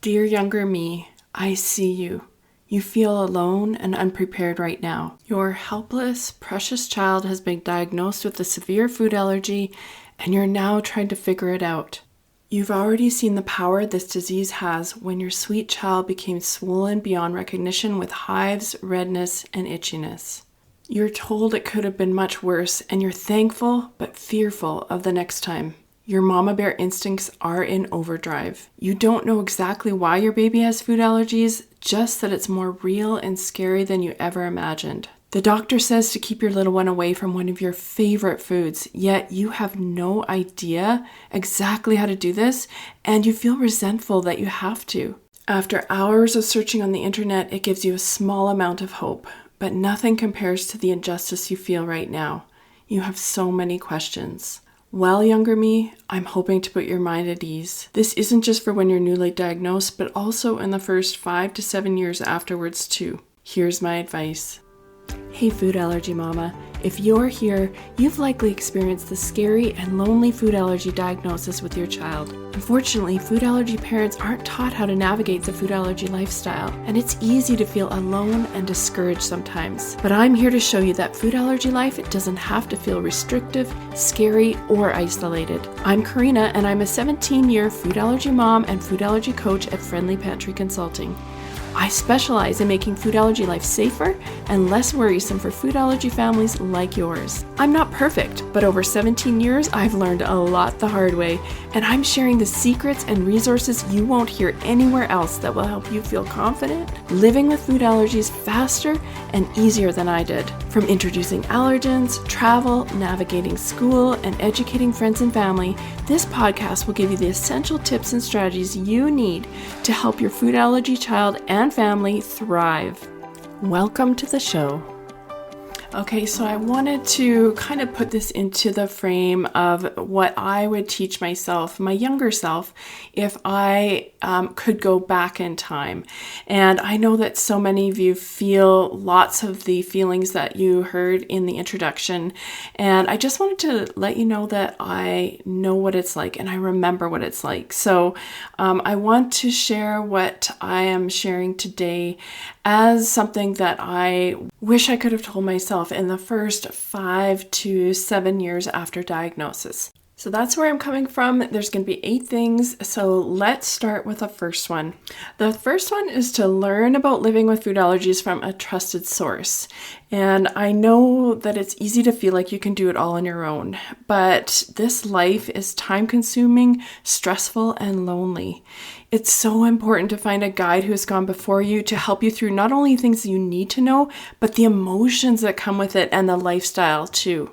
Dear younger me, I see you. You feel alone and unprepared right now. Your helpless, precious child has been diagnosed with a severe food allergy, and you're now trying to figure it out. You've already seen the power this disease has when your sweet child became swollen beyond recognition with hives, redness, and itchiness. You're told it could have been much worse, and you're thankful but fearful of the next time. Your mama bear instincts are in overdrive. You don't know exactly why your baby has food allergies, just that it's more real and scary than you ever imagined. The doctor says to keep your little one away from one of your favorite foods, yet you have no idea exactly how to do this, and you feel resentful that you have to. After hours of searching on the internet, it gives you a small amount of hope, but nothing compares to the injustice you feel right now. You have so many questions. Well, younger me, I'm hoping to put your mind at ease. This isn't just for when you're newly diagnosed, but also in the first 5 to 7 years afterwards too. Here's my advice. Hey food allergy mama, if you're here, you've likely experienced the scary and lonely food allergy diagnosis with your child. Unfortunately, food allergy parents aren't taught how to navigate the food allergy lifestyle, and it's easy to feel alone and discouraged sometimes. But I'm here to show you that food allergy life, it doesn't have to feel restrictive, scary, or isolated. I'm Karina, and I'm a 17-year food allergy mom and food allergy coach at Friendly Pantry Consulting. I specialize in making food allergy life safer and less worrisome for food allergy families like yours. I'm not perfect, but over 17 years, I've learned a lot the hard way, and I'm sharing the secrets and resources you won't hear anywhere else that will help you feel confident living with food allergies faster and easier than I did. From introducing allergens, travel, navigating school, and educating friends and family, this podcast will give you the essential tips and strategies you need to help your food allergy child and family thrive. Welcome to the show. Okay, so I wanted to kind of put this into the frame of what I would teach myself, my younger self, if I could go back in time. And I know that so many of you feel lots of the feelings that you heard in the introduction. And I just wanted to let you know that I know what it's like and I remember what it's like. So I want to share what I am sharing today as something that I wish I could have told myself in the first 5 to 7 years after diagnosis. So that's where I'm coming from. There's going to be 8 things. So let's start with the first one. The first one is to learn about living with food allergies from a trusted source. And I know that it's easy to feel like you can do it all on your own, but this life is time-consuming, stressful, and lonely. It's so important to find a guide who has gone before you to help you through not only things you need to know, but the emotions that come with it and the lifestyle too.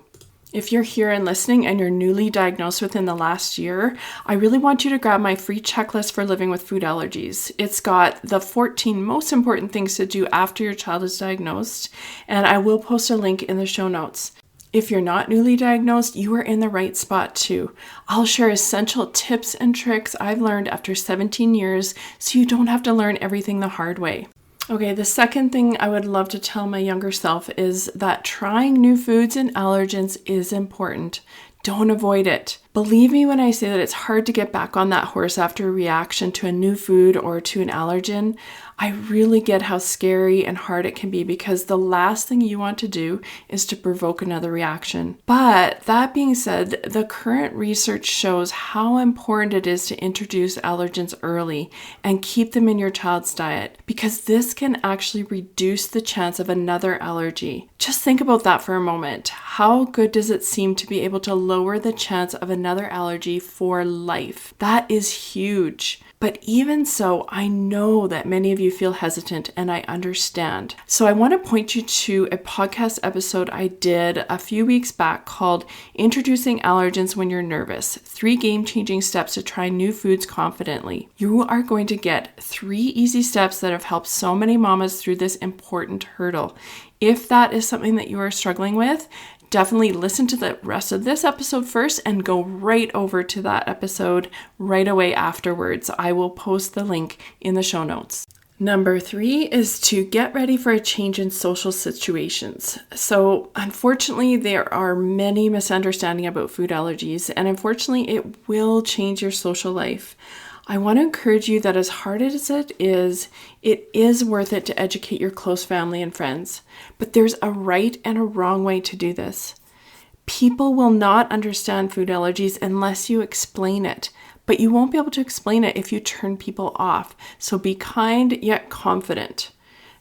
If you're here and listening and you're newly diagnosed within the last year, I really want you to grab my free checklist for living with food allergies. It's got the 14 most important things to do after your child is diagnosed, and I will post a link in the show notes. If you're not newly diagnosed, you are in the right spot too. I'll share essential tips and tricks I've learned after 17 years so you don't have to learn everything the hard way. Okay, the second thing I would love to tell my younger self is that trying new foods and allergens is important. Don't avoid it. Believe me when I say that it's hard to get back on that horse after a reaction to a new food or to an allergen. I really get how scary and hard it can be because the last thing you want to do is to provoke another reaction. But that being said, the current research shows how important it is to introduce allergens early and keep them in your child's diet because this can actually reduce the chance of another allergy. Just think about that for a moment. How good does it seem to be able to lower the chance of another allergy for life? That is huge. But even so, I know that many of you feel hesitant and I understand. So I want to point you to a podcast episode I did a few weeks back called Introducing Allergens When You're Nervous, 3 Game-Changing Steps to Try New Foods Confidently. You are going to get 3 easy steps that have helped so many mamas through this important hurdle. If that is something that you are struggling with, definitely listen to the rest of this episode first and go right over to that episode right away afterwards. I will post the link in the show notes. Number 3 is to get ready for a change in social situations. So unfortunately, there are many misunderstandings about food allergies, and unfortunately, it will change your social life. I want to encourage you that as hard as it is worth it to educate your close family and friends. But there's a right and a wrong way to do this. People will not understand food allergies unless you explain it, but you won't be able to explain it if you turn people off. So be kind yet confident.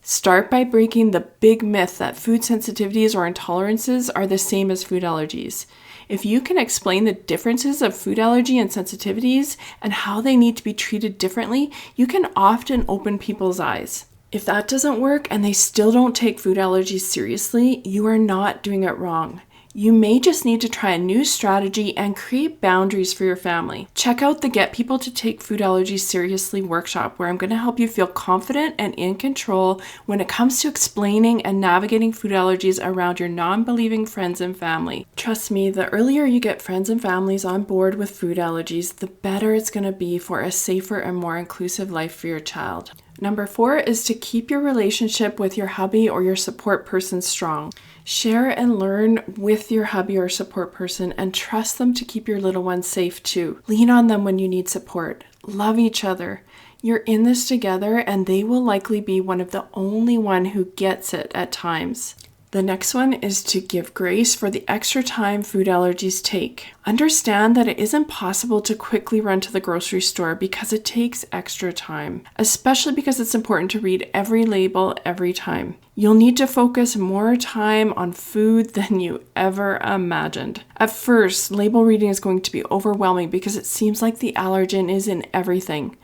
Start by breaking the big myth that food sensitivities or intolerances are the same as food allergies. If you can explain the differences of food allergy and sensitivities and how they need to be treated differently, you can often open people's eyes. If that doesn't work and they still don't take food allergies seriously, you are not doing it wrong. You may just need to try a new strategy and create boundaries for your family. Check out the Get People to Take Food Allergies Seriously workshop, where I'm going to help you feel confident and in control when it comes to explaining and navigating food allergies around your non-believing friends and family. Trust me, the earlier you get friends and families on board with food allergies, the better it's going to be for a safer and more inclusive life for your child. Number 4 is to keep your relationship with your hubby or your support person strong. Share and learn with your hubby or support person and trust them to keep your little ones safe too. Lean on them when you need support. Love each other. You're in this together and they will likely be one of the only one who gets it at times. The next one is to give grace for the extra time food allergies take. Understand that it isn't possible to quickly run to the grocery store because it takes extra time, especially because it's important to read every label every time. You'll need to focus more time on food than you ever imagined. At first, label reading is going to be overwhelming because it seems like the allergen is in everything.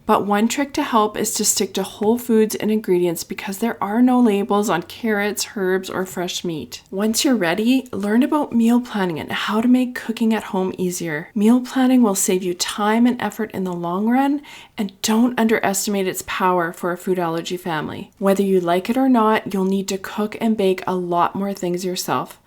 But one trick to help is to stick to whole foods and ingredients because there are no labels on carrots, herbs, or fresh meat. Once you're ready, learn about meal planning and how to make cooking at home easier. Meal planning will save you time and effort in the long run, and don't underestimate its power for a food allergy family. Whether you like it or not, you'll need to cook and bake a lot more things yourself.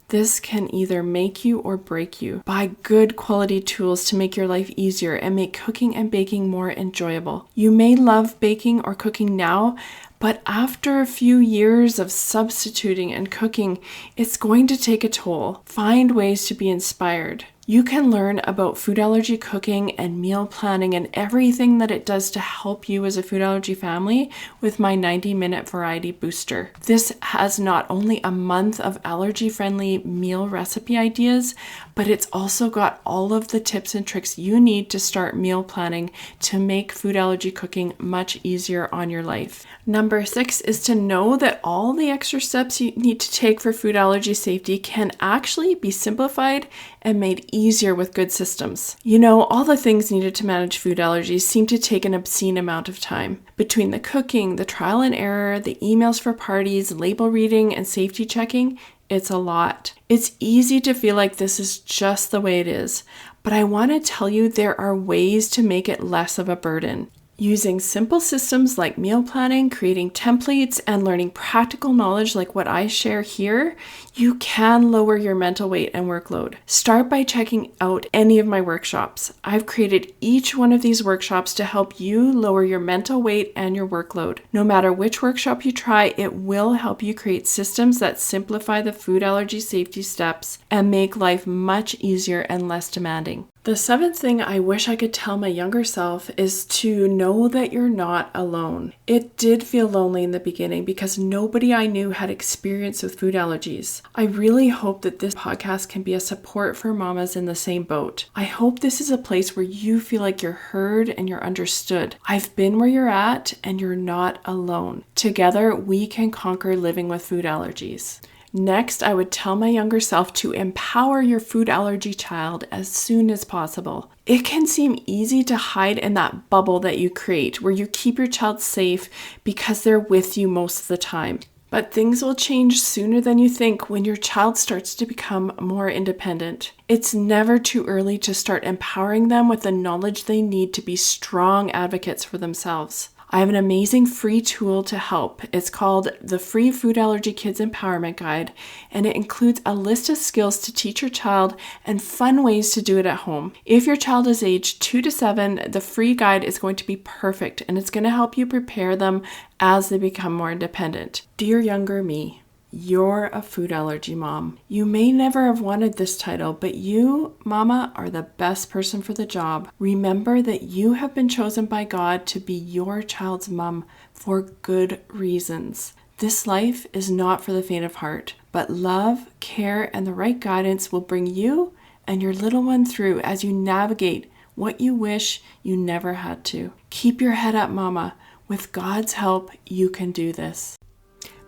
This can either make you or break you. Buy good quality tools to make your life easier and make cooking and baking more enjoyable. You may love baking or cooking now, but after a few years of substituting and cooking, it's going to take a toll. Find ways to be inspired. You can learn about food allergy cooking and meal planning and everything that it does to help you as a food allergy family with my 90-minute variety booster. This has not only a month of allergy-friendly meal recipe ideas, but it's also got all of the tips and tricks you need to start meal planning to make food allergy cooking much easier on your life. Number 6 is to know that all the extra steps you need to take for food allergy safety can actually be simplified and made easier with good systems. You know, all the things needed to manage food allergies seem to take an obscene amount of time. Between the cooking, the trial and error, the emails for parties, label reading, and safety checking, it's a lot. It's easy to feel like this is just the way it is, but I want to tell you there are ways to make it less of a burden. Using simple systems like meal planning, creating templates, and learning practical knowledge like what I share here, you can lower your mental weight and workload. Start by checking out any of my workshops. I've created each one of these workshops to help you lower your mental weight and your workload. No matter which workshop you try, it will help you create systems that simplify the food allergy safety steps and make life much easier and less demanding. The 7th thing I wish I could tell my younger self is to know that you're not alone. It did feel lonely in the beginning because nobody I knew had experience with food allergies. I really hope that this podcast can be a support for mamas in the same boat. I hope this is a place where you feel like you're heard and you're understood. I've been where you're at and you're not alone. Together, we can conquer living with food allergies. Next, I would tell my younger self to empower your food allergy child as soon as possible. It can seem easy to hide in that bubble that you create where you keep your child safe because they're with you most of the time. But things will change sooner than you think when your child starts to become more independent. It's never too early to start empowering them with the knowledge they need to be strong advocates for themselves. I have an amazing free tool to help. It's called the Free Food Allergy Kids Empowerment Guide, and it includes a list of skills to teach your child and fun ways to do it at home. If your child is aged 2 to 7, the free guide is going to be perfect, and it's going to help you prepare them as they become more independent. Dear younger me, You're a food allergy mom. You may never have wanted this title, but you, Mama, are the best person for the job. Remember that you have been chosen by God to be your child's mom for good reasons. This life is not for the faint of heart, but love, care, and the right guidance will bring you and your little one through as you navigate what you wish you never had to. Keep your head up, Mama. With God's help, you can do this.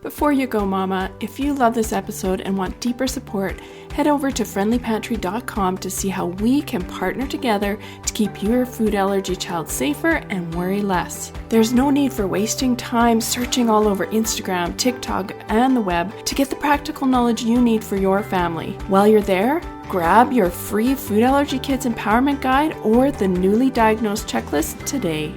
Before you go, Mama, if you love this episode and want deeper support, head over to friendlypantry.com to see how we can partner together to keep your food allergy child safer and worry less. There's no need for wasting time searching all over Instagram, TikTok, and the web to get the practical knowledge you need for your family. While you're there, grab your free Food Allergy Kids Empowerment Guide or the newly diagnosed checklist today.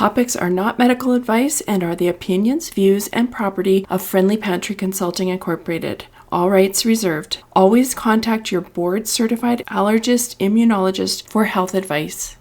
Topics are not medical advice and are the opinions, views, and property of Friendly Pantry Consulting Incorporated. All rights reserved. Always contact your board-certified allergist, immunologist for health advice.